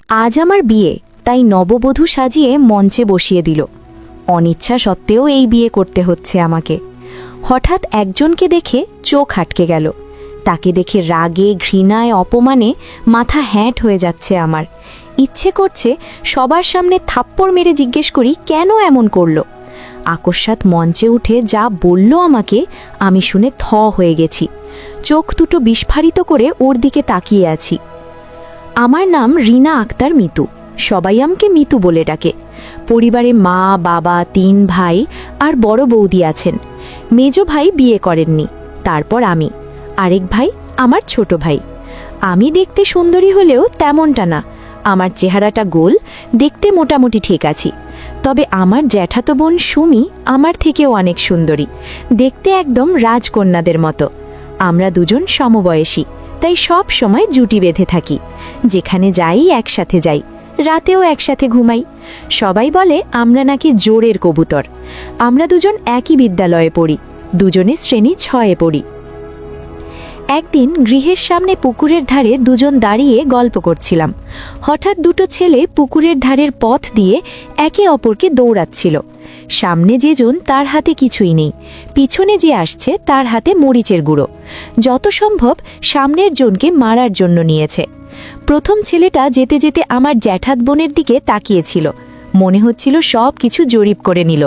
আজ আমার বিয়ে, তাই নববধূ সাজিয়ে মঞ্চে বসিয়ে দিল। অনিচ্ছা সত্ত্বেও এই বিয়ে করতে হচ্ছে আমাকে। হঠাৎ একজনকে দেখে চোখ আটকে গেল। তাকে দেখে রাগে, ঘৃণায়, অপমানে মাথা হ্যাঁট হয়ে যাচ্ছে আমার। ইচ্ছে করছে সবার সামনে থাপ্পড় মেরে জিজ্ঞেস করি কেন এমন করলো। আকস্মাৎ মঞ্চে উঠে যা বলল আমাকে, আমি শুনে থ হয়ে গেছি। চোখ দুটো বিস্ফারিত করে ওর দিকে তাকিয়ে আছি। আমার নাম রিনা আক্তার মিতু, সবাই আমাকে মিতু বলে ডাকে। পরিবারে মা, বাবা, 3 ভাই আর বড় বৌদি আছেন। মেজো ভাই বিয়ে করেননি, তারপর আমি, আরেক ভাই আমার ছোট ভাই। আমি দেখতে সুন্দরী হলেও তেমনটা না, আমার চেহারাটা গোল, দেখতে মোটামুটি ঠিক আছি। তবে আমার জ্যাঠাতো বোন সুমি আমার থেকেও অনেক সুন্দরী, দেখতে একদম রাজকন্যাদের মতো। আমরা দুজন সমবয়সী, তাই সব সময় জুটি বেঁধে থাকি। যেখানে যাই একসাথে যাই, রাতেও একসাথে ঘুমাই। সবাই বলে আমরা নাকি জোরের কবুতর। আমরা দুজন একই বিদ্যালয়ে পড়ি, দুজনে শ্রেণী 6-এ পড়ি। একদিন গৃহের সামনে পুকুরের ধারে দুজন দাঁড়িয়ে গল্প করছিলাম। হঠাৎ দুটো ছেলে পুকুরের ধারের পথ দিয়ে একে অপরকে দৌড়াচ্ছিল। সামনে যেজন তার হাতে কিছুই নেই, পিছনে যে আসছে তার হাতে মরিচের গুঁড়ো। যত সম্ভব সামনের জনকে মারার জন্য নিয়েছে। প্রথম ছেলেটা যেতে যেতে আমার জ্যাঠাত বোনের দিকে তাকিয়েছিল, মনে হচ্ছিল সব কিছু জরিপ করে নিল।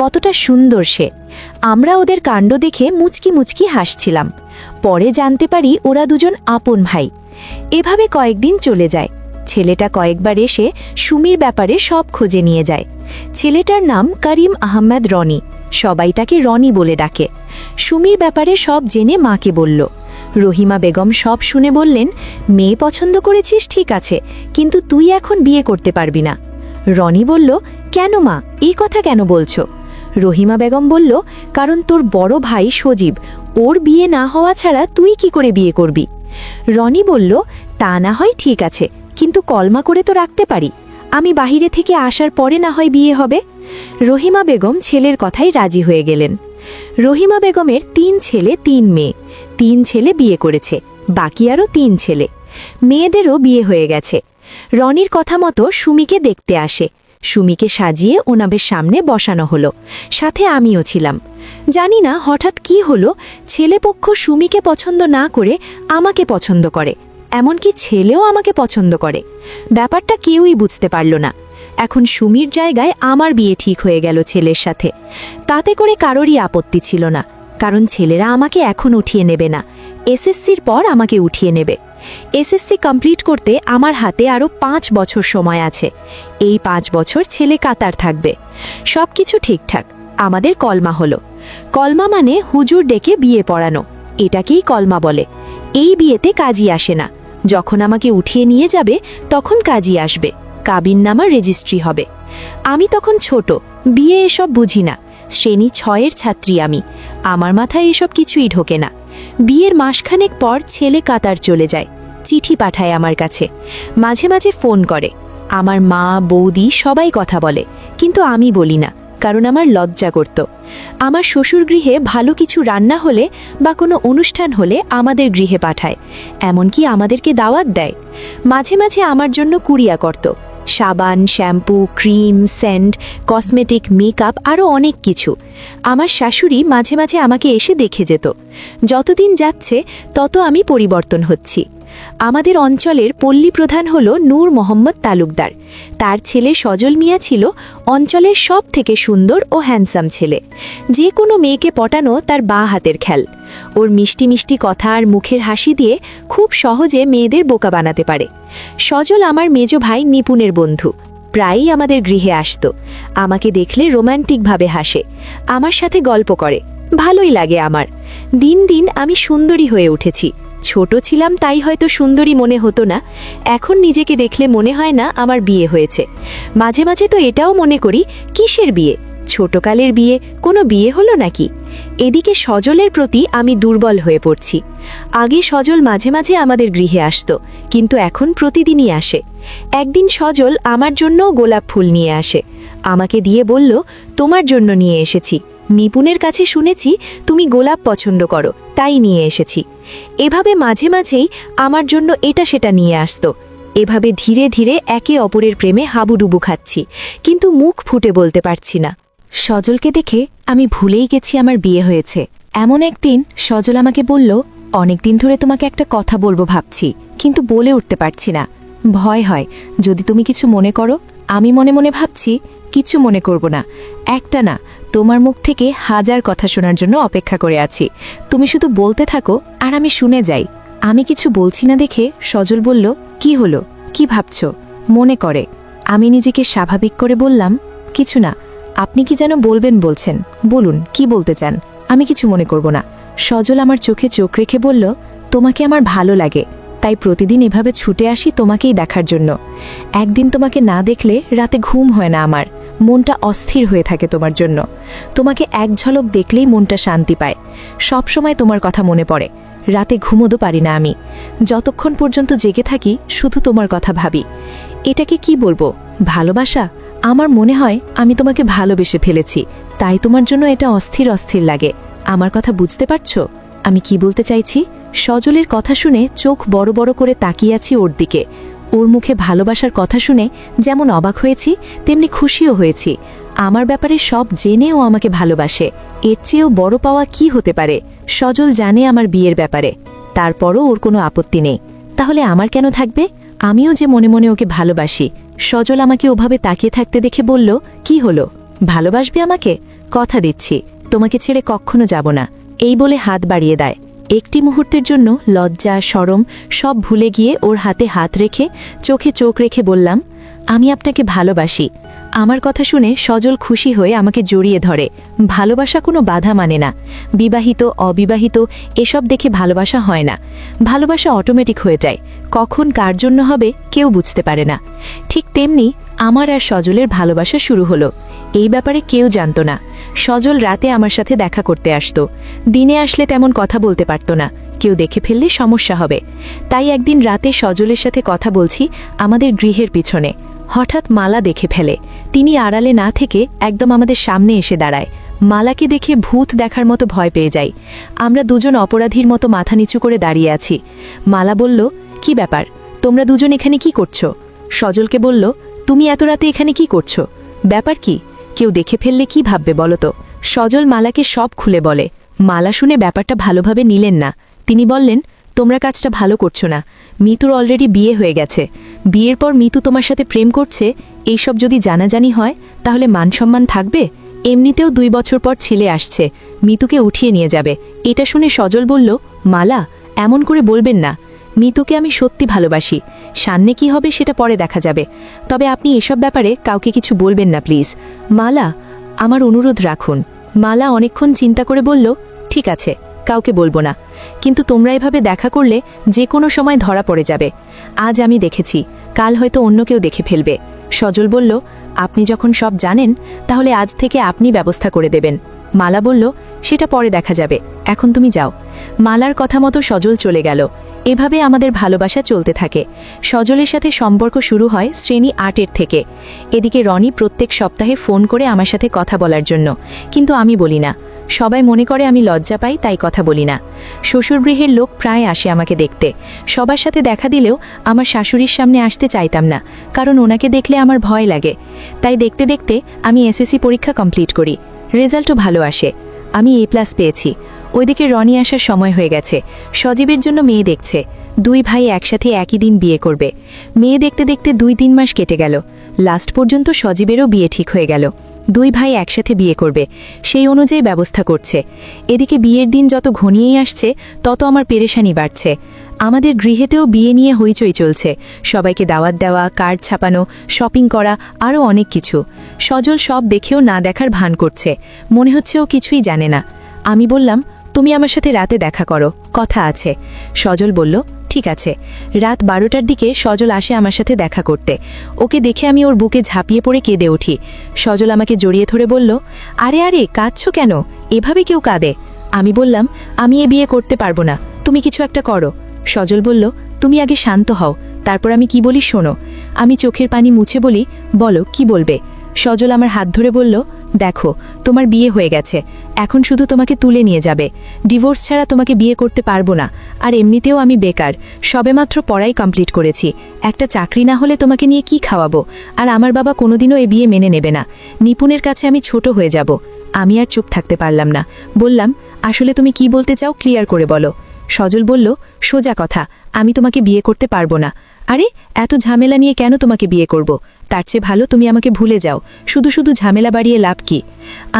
কতটা সুন্দর সে! আমরা ওদের কাণ্ড দেখে মুচকি মুচকি হাসছিলাম। পরে জানতে পারি ওরা দুজন আপন ভাই। এভাবে কয়েকদিন চলে যায়। ছেলেটা কয়েকবার এসে সুমির ব্যাপারে সব খুঁজে নিয়ে যায়। ছেলেটার নাম করিম আহমেদ রনি, সবাই তাকে রনি বলে ডাকে। সুমির ব্যাপারে সব জেনে মাকে বলল। রহিমা বেগম সব শুনে বললেন, মেয়ে পছন্দ করেছিস ঠিক আছে, কিন্তু তুই এখন বিয়ে করতে পারবি না। রনি বলল, কেন মা, এই কথা কেন বলছো? রহিমা বেগম বলল, কারণ তোর বড় ভাই সজীব, ওর বিয়ে না হওয়া ছাড়া তুই কি করে বিয়ে করবি? রনি বলল, তা না হয় ঠিক আছে, কিন্তু কলমা করে তো রাখতে পারি, আমি বাহিরে থেকে আসার পরে না হয় বিয়ে হবে। রহিমা বেগম ছেলের কথাই রাজি হয়ে গেলেন। রহিমা বেগমের 3 ছেলে 3 মেয়ে। 3 ছেলে বিয়ে করেছে, বাকি আরও 3 ছেলে। মেয়েদেরও বিয়ে হয়ে গেছে। রনির কথা মতো সুমিকে দেখতে আসে। সুমিকে সাজিয়ে ওনাদের সামনে বসানো হলো, সাথে আমিও ছিলাম। জানি না হঠাৎ কি হলো, ছেলেপক্ষ সুমিকে পছন্দ না করে আমাকে পছন্দ করে, এমনকি ছেলেও আমাকে পছন্দ করে। ব্যাপারটা কেউই বুঝতে পারল না। এখন সুমির জায়গায় আমার বিয়ে ঠিক হয়ে গেল ছেলের সাথে। তাতে করে কারোরই আপত্তি ছিল না, কারণ ছেলেরা আমাকে এখন উঠিয়ে নেবে না, এসএসসির পর আমাকে উঠিয়ে নেবে। এসএসসি কমপ্লিট করতে আমার হাতে আরও 5 বছর সময় আছে। এই 5 বছর ছেলে কাতার থাকবে। সব কিছু ঠিকঠাক। আমাদের কলমা হলো। কলমা মানে হুজুর ডেকে বিয়ে পড়ানো, এটাকেই কলমা বলে। এই বিয়েতে কাজী আসে না। যখন আমাকে উঠিয়ে নিয়ে যাবে তখন কাজী আসবে, কাবিননামা রেজিস্ট্রি হবে। আমি তখন ছোট, বিয়ে এসব বুঝি না, শ্রেণী 6-এর ছাত্রী আমি। আমার মাথায় এসব কিছুই ঢোকে না। বিয়ের মাসখানেক পর ছেলে কাতার চলে যায়, চিঠি পাঠায় আমার কাছে, মাঝে মাঝে ফোন করে। আমার মা, বৌদি সবাই কথা বলে, কিন্তু আমি বলি না, কারণ আমার লজ্জা করত। আমার শ্বশুর গৃহে ভালো কিছু রান্না হলে বা কোনো অনুষ্ঠান হলে আমাদের গৃহে পাঠায়, এমনকি আমাদেরকে দাওয়াত দেয়। মাঝে মাঝে আমার জন্য কুরিয়া করত, সাবান, shampoo, cream, scent, cosmetic, makeup আরও অনেক কিছু। আমার শাশুড়ি মাঝে মাঝে আমাকে এসে দেখে যেত। যতদিন যাচ্ছে তত আমি পরিবর্তন হচ্ছি। আমাদের অঞ্চলের পল্লী প্রধান হল নূর মোহাম্মদ তালুকদার। তার ছেলে সজল মিয়া ছিল অঞ্চলের সব থেকে সুন্দর ও হ্যান্ডসাম ছেলে। যে কোনো মেয়েকে পটানো তার বাঁ হাতের খেল। ওর মিষ্টি মিষ্টি কথা আর মুখের হাসি দিয়ে খুব সহজে মেয়েদের বোকা বানাতে পারে। সজল আমার মেজ ভাই নিপুণের বন্ধু, প্রায়ই আমাদের গৃহে আসত। আমাকে দেখলে রোম্যান্টিকভাবে হাসে, আমার সাথে গল্প করে, ভালোই লাগে আমার। দিন দিন আমি সুন্দরী হয়ে উঠেছি। ছোট ছিলাম তাই হয়তো সুন্দরী মনে হতো না, এখন নিজেকে দেখলে মনে হয় না আমার বিয়ে হয়েছে। মাঝে মাঝে তো এটাও মনে করি, কিসের বিয়ে? ছোটকালের বিয়ে, কোনো বিয়ে হলো নাকি? এদিকে সজলের প্রতি আমি দুর্বল হয়ে পড়ছি। আগে সজল মাঝে মাঝে আমাদের গৃহে আসতো, কিন্তু এখন প্রতিদিনই আসে। একদিন সজল আমার জন্যও গোলাপ ফুল নিয়ে আসে, আমাকে দিয়ে বলল, তোমার জন্য নিয়ে এসেছি, নিপুণের কাছে শুনেছি তুমি গোলাপ পছন্দ করো, তাই নিয়ে এসেছি। এভাবে মাঝে মাঝেই আমার জন্য এটা সেটা নিয়ে আসতো। এভাবে ধীরে ধীরে একে অপরের প্রেমে হাবুডুবু খাচ্ছি, কিন্তু মুখ ফুটে বলতে পারছি না। সজলকে দেখে আমি ভুলেই গেছি আমার বিয়ে হয়েছে। এমন একদিন সজল আমাকে বলল, অনেকদিন ধরে তোমাকে একটা কথা বলবো ভাবছি, কিন্তু বলে উঠতে পারছি না, ভয় হয় যদি তুমি কিছু মনে করো। আমি মনে মনে ভাবছি, কিছু মনে করব না, একটা না, তোমার মুখ থেকে 1000 কথা শোনার জন্য অপেক্ষা করে আছি। তুমি শুধু বলতে থাকো আর আমি শুনে যাই। আমি কিছু বলছি না দেখে সজল বলল, কি হলো, কি ভাবছো, মনে করে? আমি নিজেকে স্বাভাবিক করে বললাম, কিছু না। আপনি কি যেন বলবেন বলছেন, বলুন কি বলতে চান, আমি কিছু মনে করব না। সজল আমার চোখে চোখ রেখে বলল, তোমাকে আমার ভালো লাগে, তাই প্রতিদিন এভাবে ছুটে আসি তোমাকেই দেখার জন্য। একদিন তোমাকে না দেখলে রাতে ঘুম হয় না আমার, মনটা অস্থির হয়ে থাকে তোমার জন্য। তোমাকে এক ঝলক দেখলেই মনটা শান্তি পায়। সব সময় তোমার কথা মনে পড়ে, রাতে ঘুমোতে পারি না আমি। যতক্ষণ পর্যন্ত জেগে থাকি শুধু তোমার কথা ভাবি। এটাকে কি বলবো, ভালোবাসা? আমার মনে হয় আমি তোমাকে ভালোবেসে ফেলেছি, তাই তোমার জন্য এটা অস্থির অস্থির লাগে। আমার কথা বুঝতে পারছো আমি কি বলতে চাইছি? সজলের কথা শুনে চোখ বড় বড় করে তাকিয়ে আছি ওর দিকে। ওর মুখে ভালোবাসার কথা শুনে যেমন অবাক হয়েছি, তেমনি খুশিও হয়েছি। আমার ব্যাপারে সব জেনেও আমাকে ভালোবাসে, এর চেয়েও বড় পাওয়া কি হতে পারে? সজল জানে আমার বিয়ের ব্যাপারে, তারপরও ওর কোনো আপত্তি নেই। তাহলে আমার কেন থাকবে? আমিও যে মনে মনে ওকে ভালোবাসি। সজল আমাকে ওভাবে তাকিয়ে থাকতে দেখে বলল, কি হলো, ভালোবাসবে আমাকে? কথা দিচ্ছি, তোমাকে ছেড়ে কখনো যাব না। এই বলে হাত বাড়িয়ে দেয়। একটি মুহূর্তের জন্য লজ্জা শরম সব ভুলে গিয়ে ওর হাতে হাত রেখে চোখে চোখ রেখে বললাম, আমি আপনাকে ভালোবাসি। আমার কথা শুনে সজল খুশি হয়ে আমাকে জড়িয়ে ধরে। ভালোবাসা কোনো বাধা মানে না, বিবাহিত অবিবাহিত এসব দেখে ভালোবাসা হয় না। ভালোবাসা অটোমেটিক হয়ে যায়, কখন কার জন্য হবে কেউ বুঝতে পারে না। ঠিক তেমনি আমার আর সজলের ভালোবাসা শুরু হলো। এই ব্যাপারে কেউ জানতো না। সজল রাতে আমার সাথে দেখা করতে আসতো, দিনে আসলে তেমন কথা বলতে পারতো না, কেউ দেখে ফেললে সমস্যা হবে। তাই একদিন রাতে সজলের সাথে কথা বলছি আমাদের গৃহের পিছনে, হঠাৎ মালা দেখে ফেলে। তিনি আড়ালে না থেকে একদম আমাদের সামনে এসে দাঁড়ায়। মালাকে দেখে ভূত দেখার মতো ভয় পেয়ে যাই। আমরা দুজন অপরাধীর মতো মাথা নিচু করে দাঁড়িয়ে আছি। মালা বলল, কি ব্যাপার, তোমরা দুজন এখানে কি করছো? সজলকে বলল, তুমি এত রাতে এখানে কি করছো, ব্যাপার কি? কেউ দেখে ফেললে কি ভাববে বলো তো? সজল মালাকে সব খুলে বলে। মালা শুনে ব্যাপারটা ভালোভাবে নিলেন না। তিনি বললেন, তোমরা কাজটা ভালো করছো না। মিতুর অলরেডি বিয়ে হয়ে গেছে, বিয়ের পর মিতু তোমার সাথে প্রেম করছে, এইসব যদি জানাজানি হয় তাহলে মানসম্মান থাকবে? এমনিতেও 2 বছর পর ছেলে আসছে, মিতুকে উঠিয়ে নিয়ে যাবে। এটা শুনে সজল বলল, মালা এমন করে বলবেন না, মিতুকে আমি সত্যি ভালোবাসি, সামনে কি হবে সেটা পরে দেখা যাবে, তবে আপনি এসব ব্যাপারে কাউকে কিছু বলবেন না প্লিজ। মালা, আমার অনুরোধ রাখুন। মালা অনেকক্ষণ চিন্তা করে বলল, ঠিক আছে, কাউকে বলবো না, কিন্তু তোমরা এভাবে দেখা করলে যে কোনো সময় ধরা পড়ে যাবে। আজ আমি দেখেছি, কাল হয়তো অন্য কেউ দেখে ফেলবে। সজল বলল, আপনি যখন সব জানেন তাহলে আজ থেকে আপনি ব্যবস্থা করে দেবেন। মালা বলল, সেটা পরে দেখা যাবে, এখন তুমি যাও। মালার কথা মতো সজল চলে গেল। এভাবে আমাদের ভালোবাসা চলতে থাকে। সজলের সাথে সম্পর্ক শুরু হয় শ্রেণী 8-এর থেকে। এদিকে রনি প্রত্যেক সপ্তাহে ফোন করে আমার সাথে কথা বলার জন্য, কিন্তু আমি বলি না। সবাই মনে করে আমি লজ্জা পাই, তাই কথা বলি না। শ্বশুরগৃহের লোক প্রায় আসে আমাকে দেখতে। সবার সাথে দেখা দিলেও আমার শাশুড়ির সামনে আসতে চাইতাম না, কারণ ওনাকে দেখলে আমার ভয় লাগে। তাই দেখতে দেখতে আমি এসএসসি পরীক্ষা কমপ্লিট করি, রেজাল্টও ভালো আসে, আমি A+ পেয়েছি। ওইদিকে রনি আসার সময় হয়ে গেছে, সজীবের জন্য মেয়ে দেখছে। 2 ভাই একসাথে একই দিন বিয়ে করবে। মেয়ে দেখতে দেখতে 2-3 মাস কেটে গেল। লাস্ট পর্যন্ত সজীবেরও বিয়ে ঠিক হয়ে গেল। 2 ভাই একসাথে বিয়ে করবে, সেই অনুযায়ী ব্যবস্থা করছে। এদিকে বিয়ের দিন যত ঘনিয়েই আসছে তত আমার পেরেশানি বাড়ছে। আমাদের গৃহেতেও বিয়ে নিয়ে হইচই চলছে, সবাইকে দাওয়াত দেওয়া, কার্ড ছাপানো, শপিং করা, আরও অনেক কিছু। সজল সব দেখেও না দেখার ভান করছে, মনে হচ্ছে ও কিছুই জানে না। আমি বললাম, তুমি আমার সাথে রাতে দেখা করো, কথা আছে। সজল বলল, ঠিক আছে। রাত 12টার দিকে সজল আসে আমার সাথে দেখা করতে। ওকে দেখে আমি ওর বুকে ঝাঁপিয়ে পড়ে কেঁদে উঠি। সজল আমাকে জড়িয়ে ধরে বলল, আরে আরে কাঁদছো কেন, এভাবে কেউ কাঁদে? আমি বললাম, আমি এ বিয়ে করতে পারবো না, তুমি কিছু একটা করো। সজল বলল, তুমি আগে শান্ত হও, তারপর আমি কি বলি শোনো। আমি চোখের পানি মুছে বলি, বলো কি বলবে। সজল আমার হাত ধরে বলল, দেখো তোমার বিয়ে হয়ে গেছে, এখন শুধু তোমাকে তুলে নিয়ে যাবে। ডিভোর্স ছাড়া তোমাকে বিয়ে করতে পারবো না। আর এমনিতেও আমি বেকার, সবেমাত্র পড়াই কমপ্লিট করেছি। একটা চাকরি না হলে তোমাকে নিয়ে কি খাওয়াবো? আর আমার বাবা কোনোদিনও এ বিয়ে মেনে নেবে না। নিপুণের কাছে আমি ছোট হয়ে যাব। আমি আর চুপ থাকতে পারলাম না, বললাম, আসলে তুমি কি বলতে চাও ক্লিয়ার করে বলো। সজল বলল, সোজা কথা, আমি তোমাকে বিয়ে করতে পারবো না। আরে এত ঝামেলা নিয়ে কেন তোমাকে বিয়ে করব? তার চেয়ে ভালো তুমি আমাকে ভুলে যাও, শুধু শুধু ঝামেলা বাড়িয়ে লাভ কি?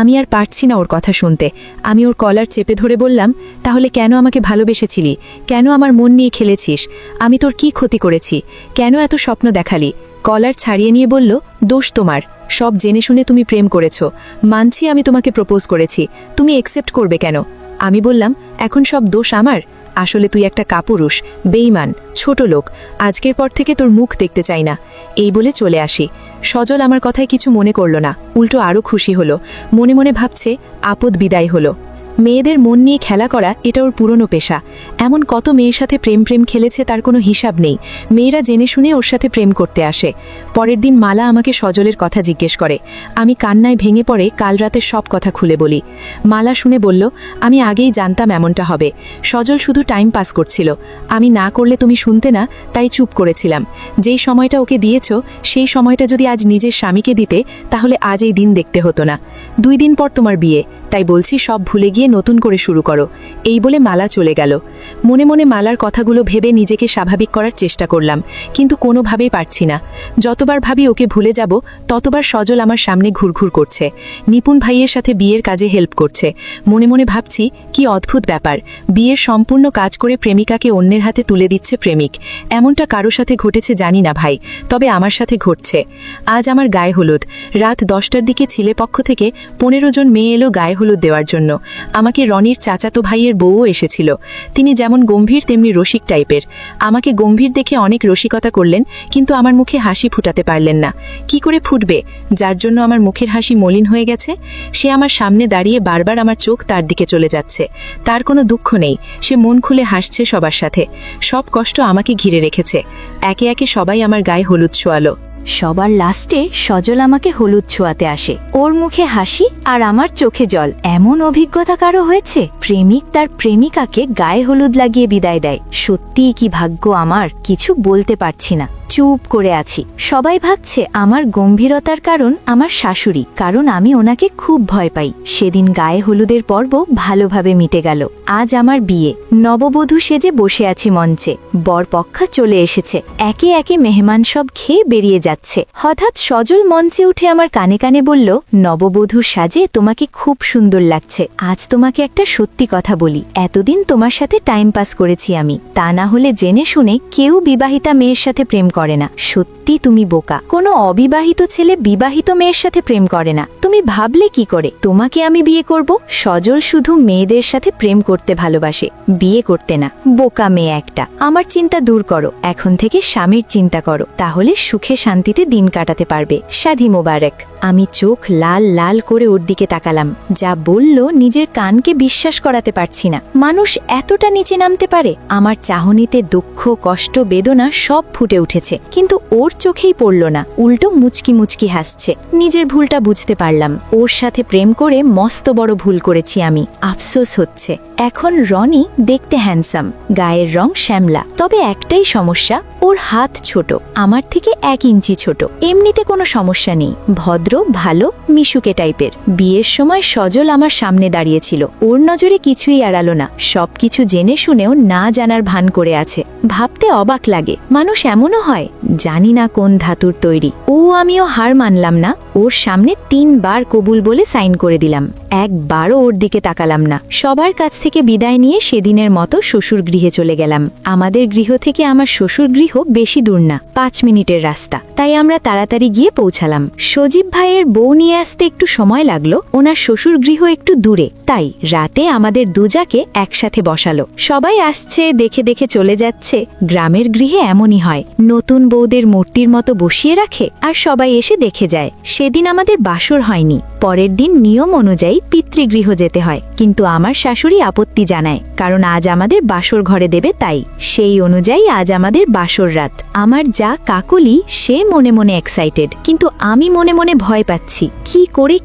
আমি আর পারছি না ওর কথা শুনতে। আমি ওর কলার চেপে ধরে বললাম, তাহলে কেন আমাকে ভালোবেসেছিলি? কেন আমার মন নিয়ে খেলেছিস? আমি তোর কি ক্ষতি করেছি? কেন এত স্বপ্ন দেখালি? কলার ছাড়িয়ে নিয়ে বলল, দোষ তোমার। সব জেনে শুনে তুমি প্রেম করেছো। মানছি আমি তোমাকে প্রপোজ করেছি, তুমি একসেপ্ট করবে কেন? আমি বললাম, এখন সব দোষ আমার? আসলে তুই একটা কাপুরুষ, বেঈমান, ছোট লোক। আজকের পর থেকে তোর মুখ দেখতে চাই না। এই বলে চলে আসি। সজল আমার কথায় কিছু মনে করল না, উল্টো আরও খুশি হলো। মনে মনে ভাবছে, আপদ বিদায় হলো। মেয়েদের মন নিয়ে খেলা করা এটা ওর পুরনো পেশা। এমন কত মেয়ের সাথে প্রেম প্রেম খেলেছে তার কোনো হিসাব নেই। মেয়েরা জেনে শুনে ওর সাথে প্রেম করতে আসে। পরের দিন মালা আমাকে সজলের কথা জিজ্ঞেস করে। আমি কান্নায় ভেঙে পড়ে কাল রাতে সব কথা খুলে বলি। মালা শুনে বলল, আমি আগেই জানতাম এমনটা হবে। সজল শুধু টাইম পাস করছিল। আমি না করলে তুমি শুনতে না, তাই চুপ করেছিলাম। যেই সময়টা ওকে দিয়েছ সেই সময়টা যদি আজ নিজের স্বামীকে দিতে, তাহলে আজ এই দিন দেখতে হতো না। 2 দিন পর তোমার বিয়ে, তাই বলছি সব ভুলে গিয়ে নতুন করে শুরু করো। এই বলে মালা চলে গেল। মনে মনে মালার কথাগুলো ভেবে নিজেকে স্বাভাবিক করার চেষ্টা করলাম, কিন্তু কোনোভাবেই পারছি না। যতবার ভাবি ওকে ভুলে যাব, ততবার সজল আমার সামনে ঘুরঘুর করছে। নিপুণ ভাইয়ের সাথে বিয়ের কাজে হেল্প করছে। মনে মনে ভাবছি, কি অদ্ভুত ব্যাপার, বিয়ের সম্পূর্ণ কাজ করে প্রেমিকাকে অন্যের হাতে তুলে দিচ্ছে প্রেমিক। এমনটা কারো সাথে ঘটেছে জানি না ভাই, তবে আমার সাথে ঘটছে। আজ আমার গায়ে হলুদ। রাত 10টার দিকে ছেলেপক্ষ থেকে 15 জন মেয়ে এলো গায়ে হলুদ দেওয়ার জন্য। আমাকে রনির চাচাতো ভাইয়ের বউও এসেছিল। তিনি যেমন গম্ভীর তেমনি রসিক টাইপের। আমাকে গম্ভীর দেখে অনেক রসিকতা করলেন, কিন্তু আমার মুখে হাসি ফুটাতে পারলেন না। কি করে ফুটবে, যার জন্য আমার মুখের হাসি মলিন হয়ে গেছে? সে আমার সামনে দাঁড়িয়ে বারবার আমার চোখ তার দিকে চলে যাচ্ছে। তার কোনো দুঃখ নেই, সে মন খুলে হাসছে সবার সাথে। সব কষ্ট আমাকে ঘিরে রেখেছে। একে একে সবাই আমার গায়ে হলুদ ছোঁয়ালো। সবার লাস্টে সজল আমাকে হলুদ ছোঁয়াতে আসে। ওর মুখে হাসি আর আমার চোখে জল। এমন অভিজ্ঞতা কারো হয়েছে? প্রেমিক তার প্রেমিকাকে গায়ে হলুদ লাগিয়ে বিদায় দেয়। সত্যিই কি ভাগ্য আমার, কিছু বলতে পারছি না, চুপ করে আছি। সবাই ভাবছে আমার গম্ভীরতার কারণ আমার শাশুড়ি, কারণ আমি ওনাকে খুব ভয় পাই। সেদিন গায়ে হলুদের পর্ব ভালোভাবে মিটে গেল। আজ আমার বিয়ে। নববধূ সেজে বসে আছি মঞ্চে। বরপক্ষা চলে এসেছে। একে একে মেহমান সব খেয়ে বেরিয়ে যাচ্ছে। হঠাৎ সজল মঞ্চে উঠে আমার কানে কানে বলল, নববধূর সাজে তোমাকে খুব সুন্দর লাগছে। আজ তোমাকে একটা সত্যি কথা বলি, এতদিন তোমার সাথে টাইম পাস করেছি আমি, তা না হলে জেনে শুনে কেউ বিবাহিতা মেয়ের সাথে প্রেম করে না। সত্যি তুমি বোকা। কোনো অবিবাহিত ছেলে বিবাহিত মেয়ের সাথে প্রেম করে না। তুমি ভাবলে কি করে তোমাকে আমি বিয়ে করব? সজল শুধু মেয়েদের সাথে প্রেম করতে ভালোবাসে, বিয়ে করতে না। বোকা মেয়ে একটা। আমার চিন্তা দূর করো, এখন থেকে স্বামীর চিন্তা করো, তাহলে সুখে শান্তিতে দিন কাটাতে পারবে। শাদী মোবারক। আমি চোখ লাল লাল করে ওর দিকে তাকালাম। যা বলল নিজের কানকে বিশ্বাস করাতে পারছি না। মানুষ এতটা নিচে নামতে পারে? আমার চাহনিতে দুঃখ, কষ্ট, বেদনা সব ফুটে উঠেছে, কিন্তু ওর চোখেই পড়ল না। উল্টো মুচকি মুচকি হাসছে। নিজের ভুলটা বুঝতে পারলাম। ওর সাথে প্রেম করে মস্ত বড় ভুল করেছি আমি। আফসোস হচ্ছে। এখন রনি দেখতে হ্যান্ডসাম, গায়ের রং শ্যামলা, তবে একটাই সমস্যা, ওর হাত ছোট, আমার থেকে 1 ইঞ্চি ছোট। এমনিতে কোনো সমস্যা নেই, ভদ্র, ভালো, মিশুকে টাইপের। বিয়ের সময় সজল আমার সামনে দাঁড়িয়েছিল। ওর নজরে কিছুই এড়ালো না। সবকিছু জেনে শুনেও না জানার ভান করে আছে। ভাবতে অবাক লাগে, মানুষ এমনও হয়। জানি না কোন ধাতুর তৈরি। আমিও হার মানলাম না। ওর সামনে 3 বার কবুল বলে সাইন করে দিলাম। একবারও ওর দিকে তাকালাম না। সবার কাছ থেকে বিদায় নিয়ে সেদিনের মতো শ্বশুর গৃহে চলে গেলাম। আমাদের গৃহ থেকে আমার শ্বশুর গৃহ বেশি দূর না, 5 মিনিটের রাস্তা। তাই আমরা তাড়াতাড়ি গিয়ে পৌঁছালাম। সজীব ভাইয়ের বউ নিয়ে আসতে একটু সময় লাগলো। ওনার শ্বশুর গৃহ একটু দূরে, তাই রাতে আমাদের দুজাকে একসাথে বসালো। সবাই আসছে, দেখে দেখে চলে যাচ্ছে। গ্রামের গৃহে এমনই হয়। নতুন নতুন বউদের মূর্তির মতো বসিয়ে রাখে আর সবাই এসে দেখে যায়। সেদিন আমাদের বাসর হয়নি। পরের দিন নিয়ম অনুযায়ী পিতৃগৃহ যেতে হয়, কিন্তু আমার শাশুড়ি আপত্তি জানায়, কারণ আজ আমাদের বাসর ঘরে দেবে তাই। সেই অনুযায়ী আজ আমাদের বাসর রাত। আমার যা কাকলি সে মনে মনে এক্সাইটেড, কিন্তু আমি মনে মনে ভয় পাচ্ছি।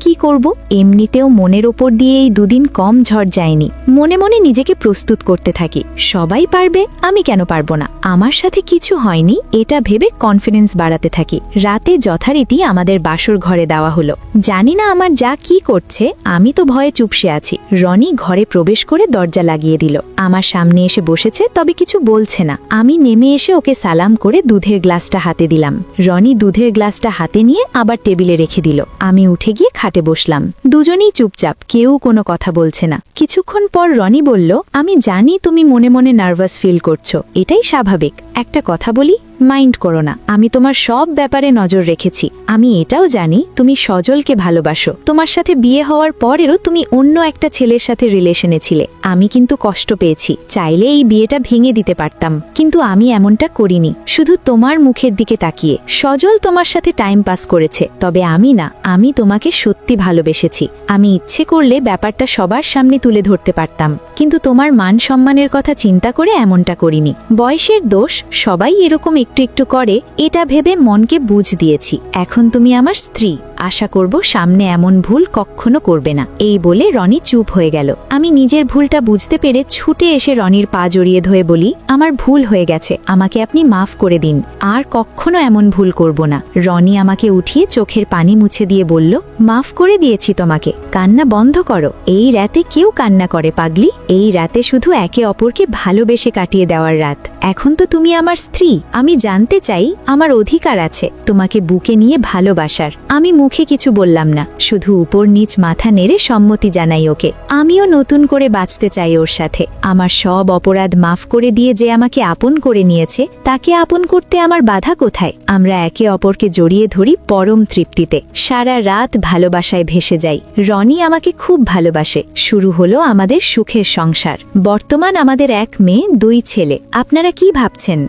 কি করব? এমনিতেও মনের ওপর দিয়ে এই দুদিন কম ঝড় যায়নি। মনে মনে নিজেকে প্রস্তুত করতে থাকি, সবাই পারবে, আমি কেন পারবো না? আমার সাথে কিছু হয়নি এটা ভেবে কনফিডেন্স বাড়াতে থাকি। রাতে যথারীতি আমাদের বাসর ঘরে দেওয়া হলো। জানি না আমার যা কি করছে, আমি তো ভয়ে চুপসে আছি। রনি ঘরে প্রবেশ করে দরজা লাগিয়ে দিল। আমার সামনে এসে বসেছে, তবে কিছু বলছে না। আমি নেমে এসে ওকে সালাম করে দুধের গ্লাসটা হাতে দিলাম। রনি দুধের গ্লাসটা হাতে নিয়ে আবার টেবিলে রেখে দিল। আমি উঠে গিয়ে খাটে বসলাম। দুজনেই চুপচাপ, কেউ কোনো কথা বলছে না। কিছুক্ষণ পর রনি বলল, আমি জানি তুমি মনে মনে নার্ভাস ফিল করছো, এটাই স্বাভাবিক। একটা কথা বলি, মাইন্ড করো না। আমি তোমার সব ব্যাপারে নজর রেখেছি। আমি এটাও জানি তুমি সজলকে ভালোবাসো। তোমার সাথে বিয়ে হওয়ার পরেরও তুমি অন্য একটা ছেলের সাথে রিলেশনে ছিলে। আমি কিন্তু কষ্ট পেয়েছি। চাইলে এই বিয়েটা ভেঙে দিতে পারতাম, কিন্তু আমি এমনটা করিনি, শুধু তোমার মুখের দিকে তাকিয়ে। সজল তোমার সাথে টাইম পাস করেছে, তবে আমি না। আমি তোমাকে সত্যি ভালোবেসেছি। আমি ইচ্ছে করলে ব্যাপারটা সবার সামনে তুলে ধরতে পারতাম, কিন্তু তোমার মান সম্মানের কথা চিন্তা করে এমনটা করিনি। বয়সের দোষ, সবাই এরকম একটু একটু করে, এটা ভেবে মনকে বুঝ দিয়েছি। এখন তুমি আমার স্ত্রী, আশা করব সামনে এমন ভুল কখনো করবে না। এই বলে রনি চুপ হয়ে গেল। আমি নিজের ভুলটা বুঝতে পেরে ছুটে এসে রনির পা জড়িয়ে ধরে বলি, আমার ভুল হয়ে গেছে, আমাকে আপনি মাফ করে দিন। আর কখনো এমন ভুল করব না। রনি আমাকে উঠিয়ে চোখের পানি মুছে দিয়ে বলল, মাফ করে দিয়েছি তোমাকে, কান্না বন্ধ করো। এই রাতে কেউ কান্না করে পাগলি? এই রাতে শুধু একে অপরকে ভালোবেসে কাটিয়ে দেওয়ার রাত। এখন তো তুমি আমার স্ত্রী। আমি জানতে চাই, আমার অধিকার আছে তোমাকে বুকে নিয়ে ভালোবাসার। আমি মুখে কিছু বললাম না, শুধু উপর নিচ মাথা নেড়ে সম্মতি জানাই ওকে। আমিও নতুন করে বাঁচতে চাই ওর সাথে। আমার সব অপরাধ মাফ করে দিয়ে যে আমাকে আপন করে নিয়েছে, তাকে আপন করতে আমার বাধা কোথায়? আমরা একে অপরকে জড়িয়ে ধরি পরম তৃপ্তিতে। সারা রাত ভালোবাসায় ভেসে যাই। রনি আমাকে খুব ভালোবাসে। শুরু হলো আমাদের সুখের সংসার। বর্তমান আমাদের 1 মেয়ে 2 ছেলে। আপনারা কি ভাবছেন?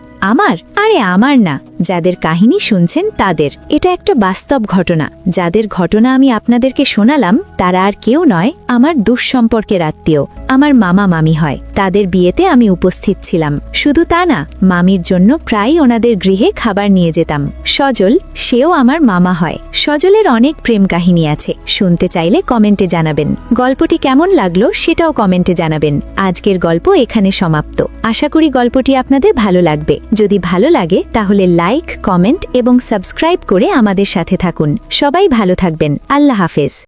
আরে আমার না, যাদের কাহিনী শুনছেন তাদের। এটা একটা বাস্তব ঘটনা। যাদের ঘটনা আমি আপনাদেরকে শোনালাম তারা আর কেউ নয়, আমার দুঃসম্পর্কের আত্মীয়, আমার মামা মামি হয়। তাদের বিয়েতে আমি উপস্থিত ছিলাম। শুধু তা না, মামির জন্য প্রায় ওনাদের গৃহে খাবার নিয়ে যেতাম। সজল, সেও আমার মামা হয়। সজলের অনেক প্রেম কাহিনী আছে, শুনতে চাইলে কমেন্টে জানাবেন। গল্পটি কেমন লাগলো সেটাও কমেন্টে জানাবেন। আজকের গল্প এখানে সমাপ্ত। আশা করি গল্পটি আপনাদের ভালো লাগবে। যদি ভালো লাগে তাহলে লাইক, কমেন্ট এবং সাবস্ক্রাইব করে আমাদের সাথে থাকুন। সবাই ভালো থাকবেন। আল্লাহ হাফেজ।